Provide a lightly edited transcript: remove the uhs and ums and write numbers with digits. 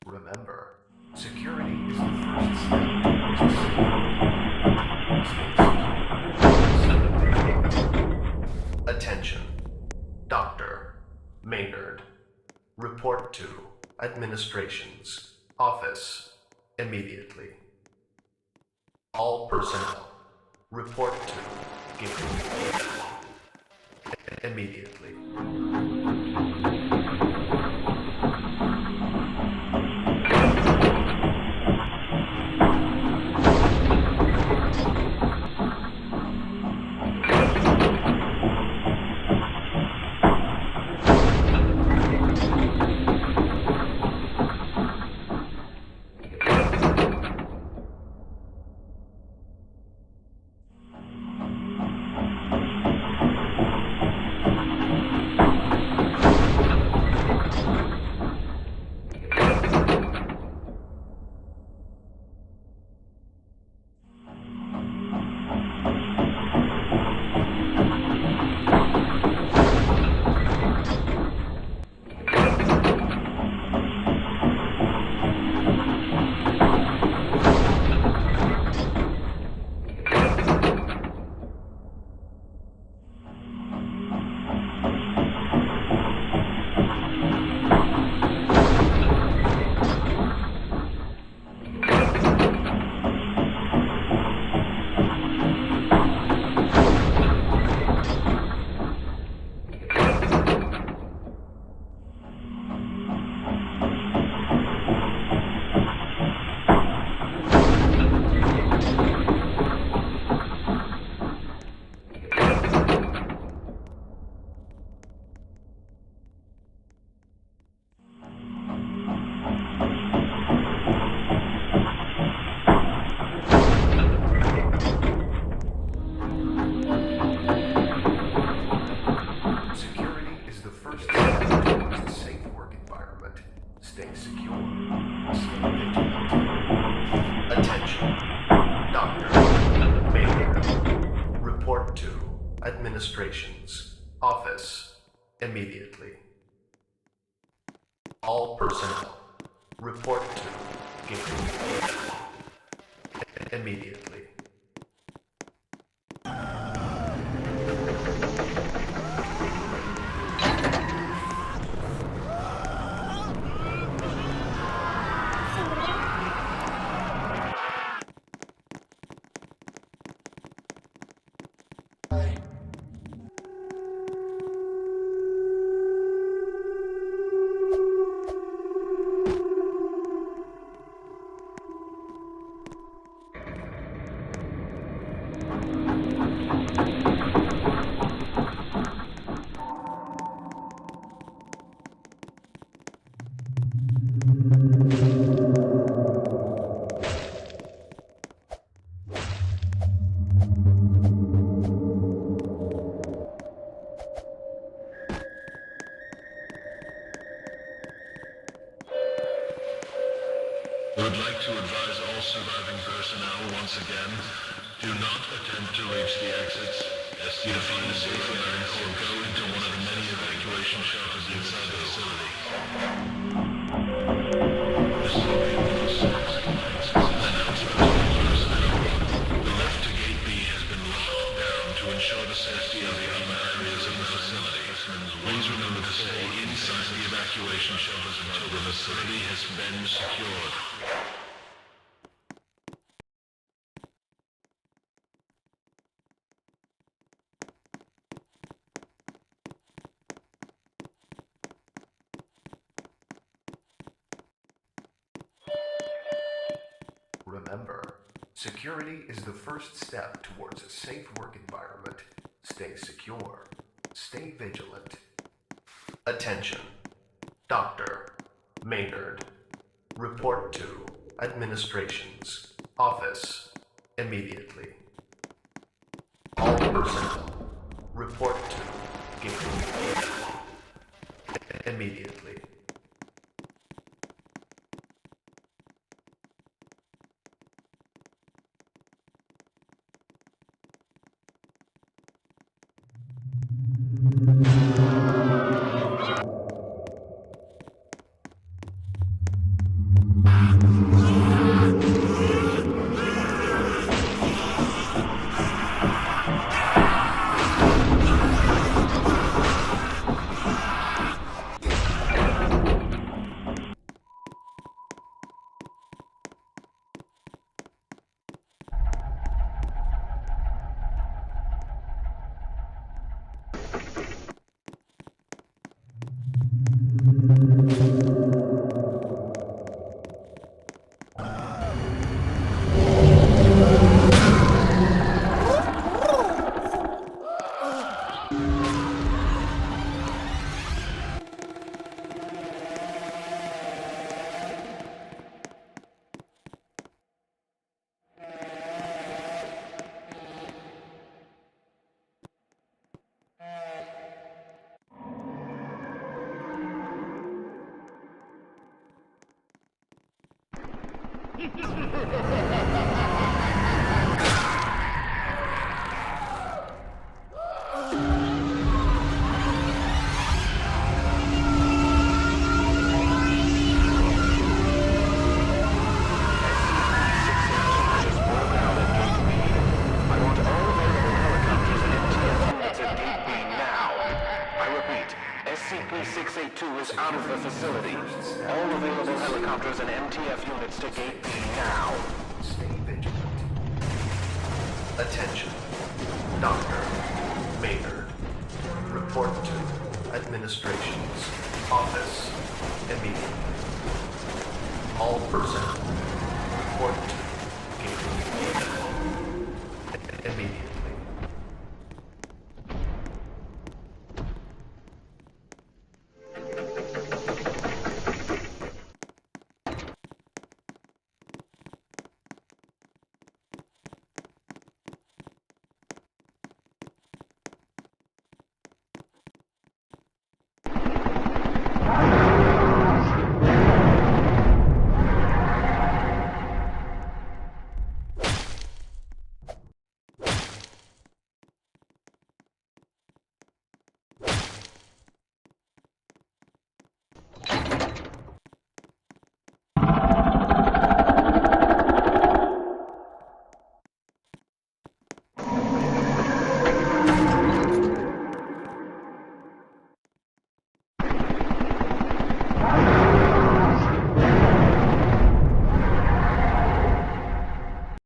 Remember, security is the first step to safety. Attention. Dr. Maynard. Report to Administration's office immediately. All personnel, report to Giving immediately. Administration's office immediately. All personnel, report to Giving immediately. We would like to advise all surviving personnel once again, do not attempt to reach the exits. You find a safe area or go into one of the many evacuation shelters inside the facility. This will be one of 6 announcements to all personnel. The lift to Gate B has been locked down to remember to stay inside the evacuation shelters until the facility has been secured. Remember, security is the first step towards a safe work environment. Stay secure. Stay vigilant. Attention. Dr. Maynard. Report to Administration's office immediately. All personnel. Report to Gate immediately. SCP-682 is out of the facility. All available helicopters and MTF units to Gate B now. Stay vigilant. Attention. Dr. Maynard. Report to Administration's office immediately. All personnel report to Gate immediately.